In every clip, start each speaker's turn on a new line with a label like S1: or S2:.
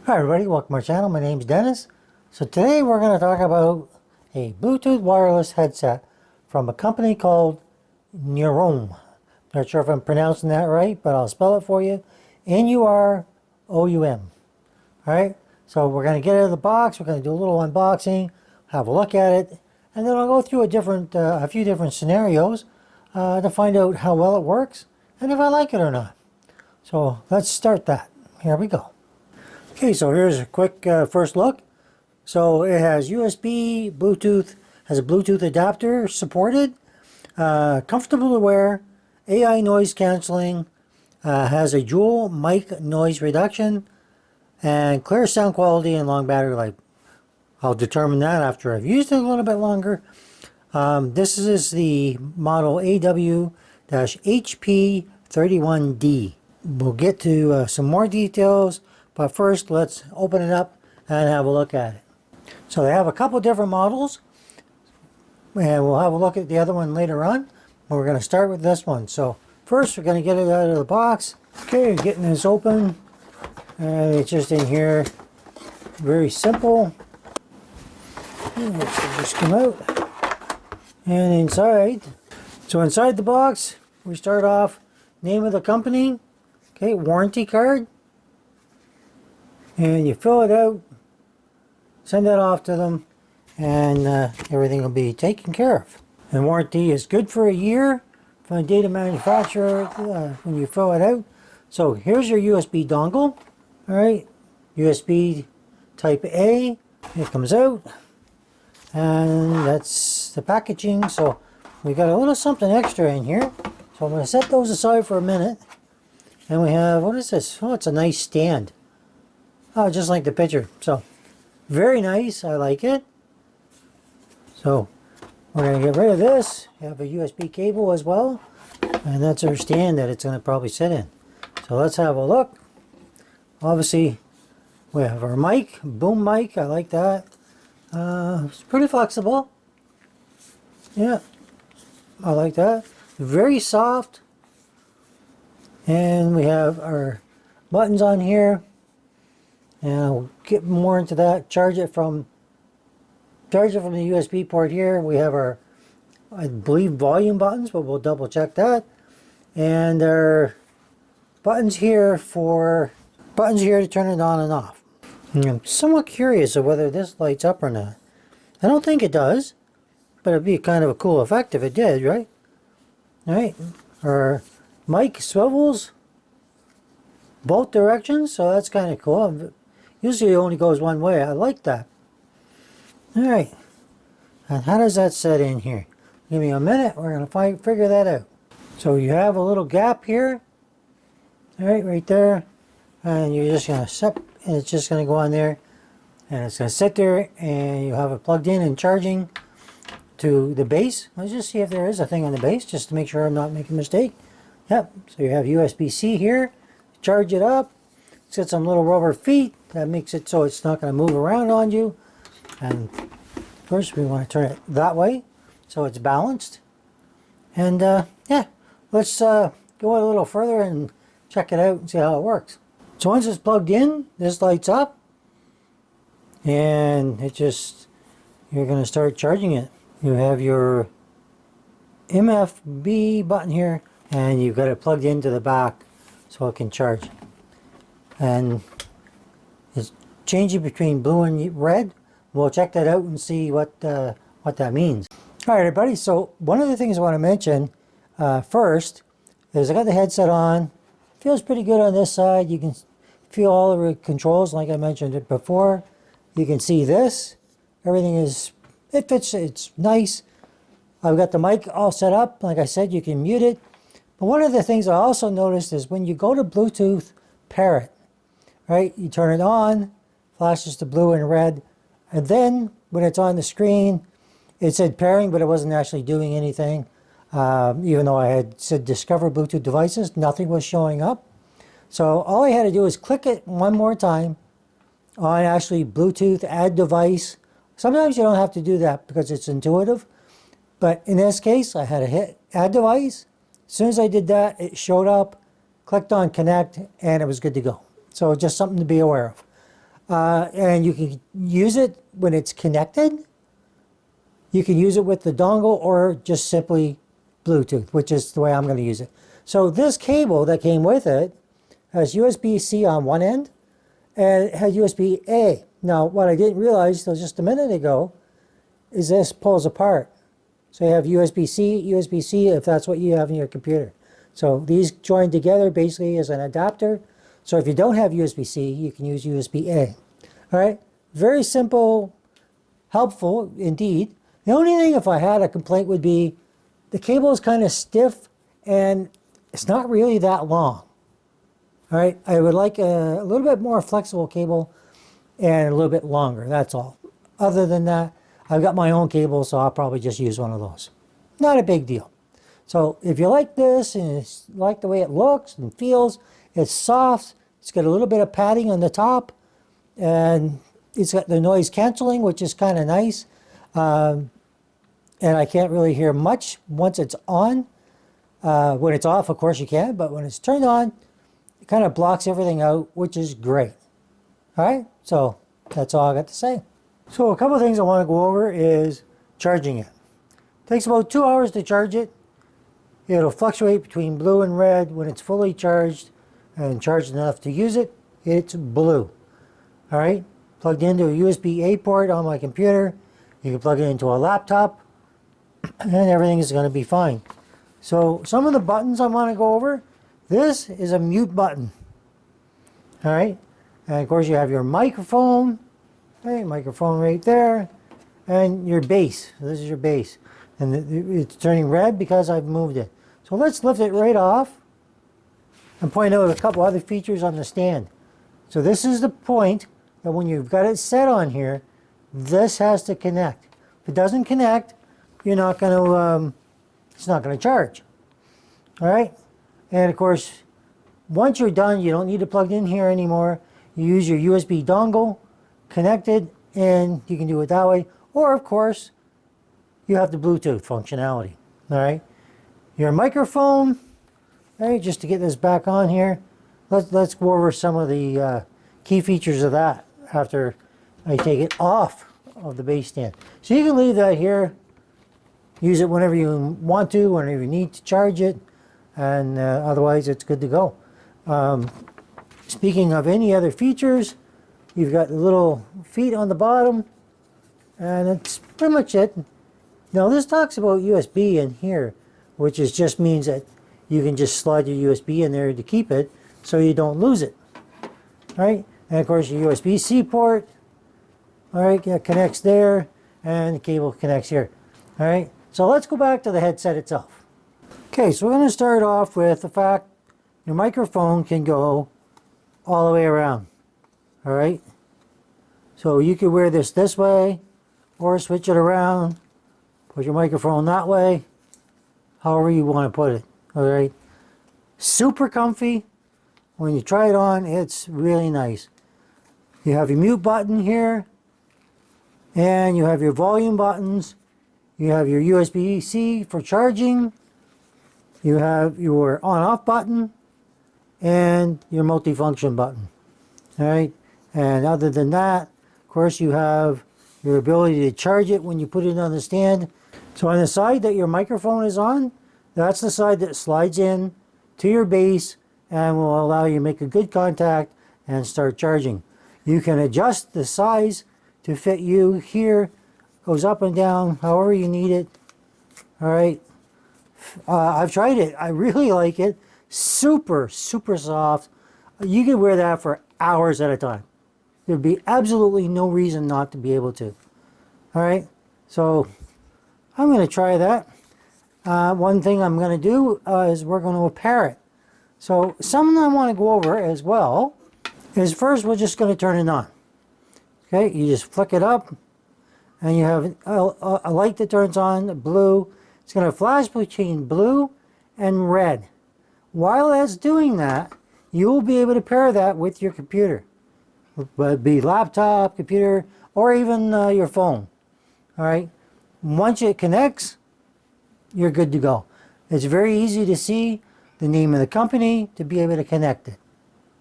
S1: Hi everybody, welcome to my channel. My name is Dennis. So today we're going to talk about a Bluetooth wireless headset from a company called Nuroum. Not sure if I'm pronouncing that right, but I'll spell it for you. Nuroum. Alright, so we're going to get it out of the box, we're going to do a little unboxing, have a look at it, and then I'll go through a few different scenarios to find out how well it works and if I like it or not. So let's start that. Here we go. Okay, so here's a quick first look. So it has USB, Bluetooth, has a Bluetooth adapter supported, comfortable to wear, AI noise cancelling, has a dual mic noise reduction, and clear sound quality and long battery life. I'll determine that after I've used it a little bit longer. This is the model AW-HP31D. We'll get to some more details. But first, let's open it up and have a look at it. So they have a couple different models, and we'll have a look at the other one later on. But we're going to start with this one. So first, we're going to get it out of the box. Okay, getting this open. And it's just in here. Very simple. And it should just come out. And inside. So inside the box, we start off, name of the company. Okay, warranty card. And you fill it out, send that off to them, and everything will be taken care of. And warranty is good for a year from the date of manufacturer when you fill it out. So here's your USB dongle, all right, USB type A, it comes out, and that's the packaging. So we got a little something extra in here. So I'm going to set those aside for a minute. And we have, what is this? Oh, it's a nice stand. Oh, just like the picture. So, very nice. I like it. So, we're going to get rid of this. We have a USB cable as well. And that's our stand that it's going to probably sit in. So, let's have a look. Obviously, we have our mic. Boom mic. I like that. It's pretty flexible. Yeah. I like that. Very soft. And we have our buttons on here. And I'll get more into that. Charge it from the USB port here. We have our, I believe, volume buttons, but we'll double check that. And our buttons here to turn it on and off. And I'm somewhat curious of whether this lights up or not. I don't think it does, but it'd be kind of a cool effect if it did, right? All right. Our mic swivels both directions, so that's kind of cool. Usually it only goes one way. I like that. Alright. And how does that set in here? Give me a minute. We're going to figure that out. So you have a little gap here. Alright, right there. And you're just going to set, and it's just going to go on there. And it's going to sit there, and you have it plugged in and charging to the base. Let's just see if there is a thing on the base, just to make sure I'm not making a mistake. Yep. So you have USB-C here. Charge it up. It's got some little rubber feet. That makes it so it's not going to move around on you. And first we want to turn it that way so it's balanced. And yeah, let's go a little further and check it out and see how it works. So once it's plugged in, this lights up. And you're going to start charging it. You have your MFB button here, and you've got it plugged into the back so it can charge. And it's changing between blue and red. We'll check that out and see what that means. All right, everybody. So one of the things I want to mention first is I got the headset on. Feels pretty good on this side. You can feel all the controls like I mentioned it before. You can see this. Everything it fits. It's nice. I've got the mic all set up. Like I said, you can mute it. But one of the things I also noticed is when you go to Bluetooth pair it, right? You turn it on, flashes to blue and red, and then when it's on the screen, it said pairing, but it wasn't actually doing anything. Even though I had said discover Bluetooth devices, nothing was showing up. So all I had to do is click it one more time on actually Bluetooth add device. Sometimes you don't have to do that because it's intuitive, but in this case, I had to hit add device. As soon as I did that, it showed up, clicked on connect, and it was good to go. So just something to be aware of. And you can use it when it's connected. You can use it with the dongle or just simply Bluetooth, which is the way I'm going to use it. So this cable that came with it has USB-C on one end and it had USB-A. Now, what I didn't realize till just a minute ago is this pulls apart. So you have USB-C, USB-C if that's what you have in your computer. So these join together basically as an adapter. So if you don't have USB-C, you can use USB-A. All right, very simple, helpful indeed. The only thing if I had a complaint would be the cable is kind of stiff and it's not really that long. All right, I would like a little bit more flexible cable and a little bit longer, that's all. Other than that, I've got my own cable, so I'll probably just use one of those. Not a big deal. So if you like this and you like the way it looks and feels, it's soft, it's got a little bit of padding on the top, and it's got the noise canceling, which is kind of nice. And I can't really hear much once it's on. When it's off, of course you can, but when it's turned on, it kind of blocks everything out, which is great. All right, so that's all I got to say. So a couple of things I want to go over is charging it. It takes about 2 hours to charge it. It'll fluctuate between blue and red. When it's fully charged and charged enough to use it, it's blue. All right, plugged into a USB-A port on my computer. You can plug it into a laptop and everything is going to be fine. So some of the buttons I want to go over. This is a mute button. All right, and of course you have your microphone. Okay, microphone right there, and your bass. This is your bass, and it's turning red because I've moved it. So let's lift it right off and point out a couple other features on the stand. So this is the point that when you've got it set on here, this has to connect. If it doesn't connect, you're not going to. It's not going to charge. All right, and of course, once you're done, you don't need to plug it in here anymore. You use your USB dongle, connected, and you can do it that way. Or of course, you have the Bluetooth functionality. All right, your microphone. All right, just to get this back on here, let's go over some of the key features of that after I take it off of the bass stand. So you can leave that here, use it whenever you want to, whenever you need to charge it, and otherwise it's good to go. Speaking of any other features, you've got the little feet on the bottom, and that's pretty much it. Now this talks about USB in here, which is just means that you can just slide your USB in there to keep it so you don't lose it. All right, and of course your USB-C port. All right, that connects there, and the cable connects here. All right, so let's go back to the headset itself. Okay, so we're going to start off with the fact your microphone can go all the way around. All right, so you could wear this way, or switch it around, put your microphone that way, however you want to put it. All right, super comfy. When you try it on, it's really nice. You have your mute button here, and you have your volume buttons. You have your USB-C for charging. You have your on-off button and your multifunction button. All right, and other than that, of course, you have your ability to charge it when you put it on the stand. So on the side that your microphone is on, that's the side that slides in to your base and will allow you to make a good contact and start charging. You can adjust the size to fit you here. Goes up and down however you need it. All right, I've tried it. I really like it. Super soft. You can wear that for hours at a time. There'd be absolutely no reason not to be able to. All right, so I'm going to try that. One thing I'm going to do is we're going to pair it. So something I want to go over as well is first we're just going to turn it on. Okay, you just flick it up and you have a light that turns on, blue. It's going to flash between blue and red. While that's doing that, you will be able to pair that with your computer. Whether it be laptop, computer, or even your phone. All right, once it connects, you're good to go. It's very easy to see the name of the company to be able to connect it.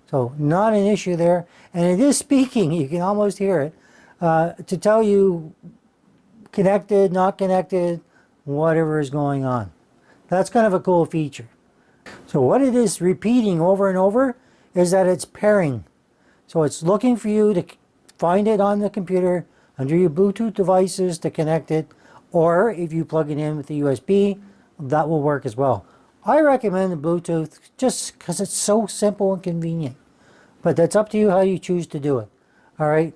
S1: So not an issue there. And it is speaking, you can almost hear it, to tell you connected, not connected, whatever is going on. That's kind of a cool feature. So what it is repeating over and over is that it's pairing. So it's looking for you to find it on the computer under your Bluetooth devices to connect it, or if you plug it in with the USB, that will work as well. I recommend the Bluetooth just because it's so simple and convenient. But that's up to you how you choose to do it. All right.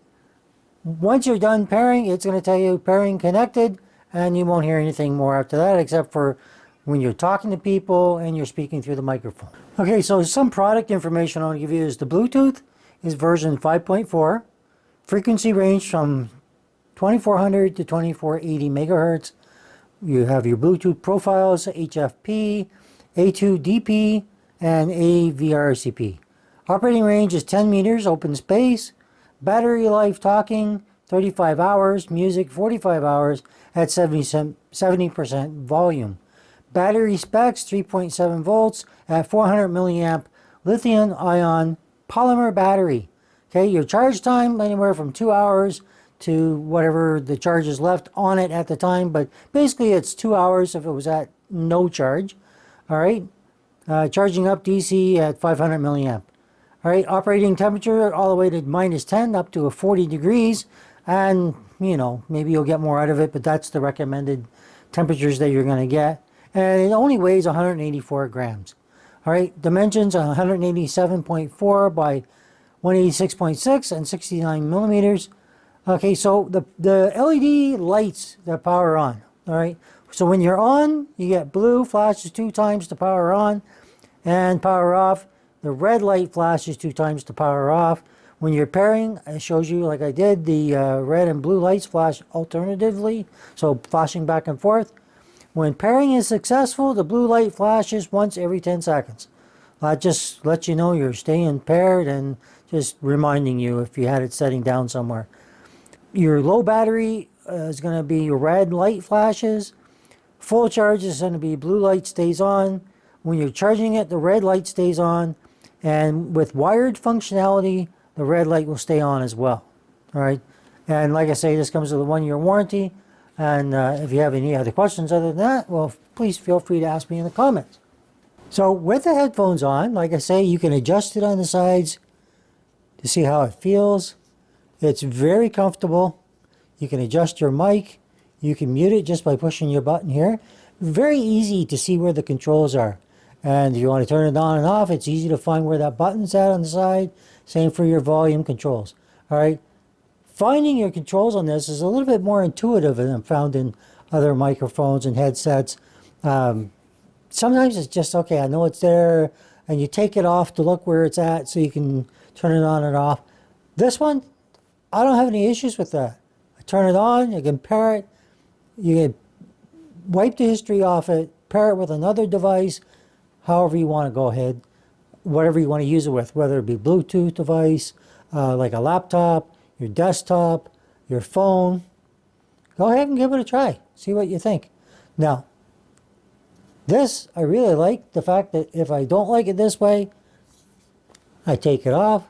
S1: Once you're done pairing, it's going to tell you pairing connected, and you won't hear anything more after that except for when you're talking to people and you're speaking through the microphone. Okay, so some product information I want to give you is the Bluetooth is version 5.4. Frequency range from 2400 to 2480 megahertz. You have your Bluetooth profiles, HFP, A2DP, and AVRCP. Operating range is 10 meters, open space. Battery life talking, 35 hours. Music, 45 hours at 70% volume. Battery specs, 3.7 volts at 400 milliamp lithium ion polymer battery. Okay, your charge time anywhere from 2 hours to whatever the charge is left on it at the time, but basically it's 2 hours if it was at no charge. All right, charging up DC at 500 milliamp. All right, operating temperature all the way to -10 up to 40 degrees, and you know, maybe you'll get more out of it, but that's the recommended temperatures that you're going to get. And it only weighs 184 grams. All right, dimensions 187.4 by 186.6 and 69 millimeters. Okay, so the LED lights that power on. All right, so when you're on, you get blue flashes 2 times to power on and power off. The red light flashes 2 times to power off. When you're pairing, it shows you, like I did, the red and blue lights flash alternatively, so flashing back and forth. When pairing is successful, the blue light flashes once every 10 seconds. That just lets you know you're staying paired and just reminding you if you had it setting down somewhere. Your low battery is going to be your red light flashes. Full charge is going to be blue light stays on. When you're charging it, the red light stays on. And with wired functionality, the red light will stay on as well. All right. And like I say, this comes with a 1-year warranty. And if you have any other questions other than that, well, please feel free to ask me in the comments. So with the headphones on, like I say, you can adjust it on the sides to see how it feels. It's very comfortable. You can adjust your mic. You can mute it just by pushing your button here. Very easy to see where the controls are. And if you want to turn it on and off, it's easy to find where that button's at on the side. Same for your volume controls. All right. Finding your controls on this is a little bit more intuitive than found in other microphones and headsets. Sometimes it's just, okay, I know it's there, and you take it off to look where it's at so you can turn it on and off. This one, I don't have any issues with that. I turn it on, you can pair it, you can wipe the history off it, pair it with another device, however you want to go ahead, whatever you want to use it with, whether it be Bluetooth device, like a laptop, your desktop, your phone. Go ahead and give it a try. See what you think. Now, this, I really like the fact that if I don't like it this way, I take it off,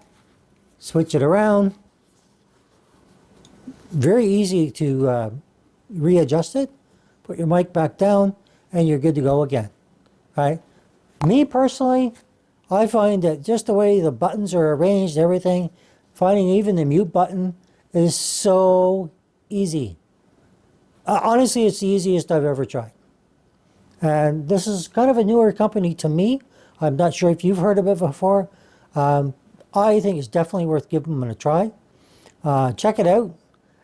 S1: switch it around. Very easy to readjust it. Put your mic back down, and you're good to go again. Right? Me personally, I find that just the way the buttons are arranged, everything, finding even the mute button is so easy. Honestly, it's the easiest I've ever tried. And this is kind of a newer company to me. I'm not sure if you've heard of it before. I think it's definitely worth giving them a try. Check it out.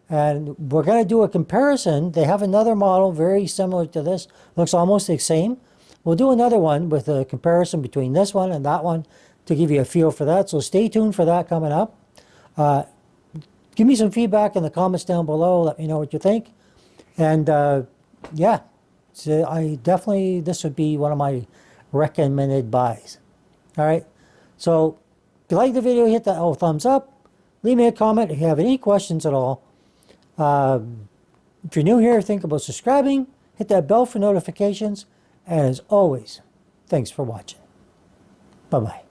S1: And we're going to do a comparison. They have another model very similar to this. Looks almost the same. We'll do another one with a comparison between this one and that one to give you a feel for that. So stay tuned for that coming up. Give me some feedback in the comments down below. Let me know what you think. And yeah, so this would be one of my recommended buys. All right. So if you like the video, hit that thumbs up. Leave me a comment if you have any questions at all. If you're new here, think about subscribing. Hit that bell for notifications. And as always, thanks for watching. Bye-bye.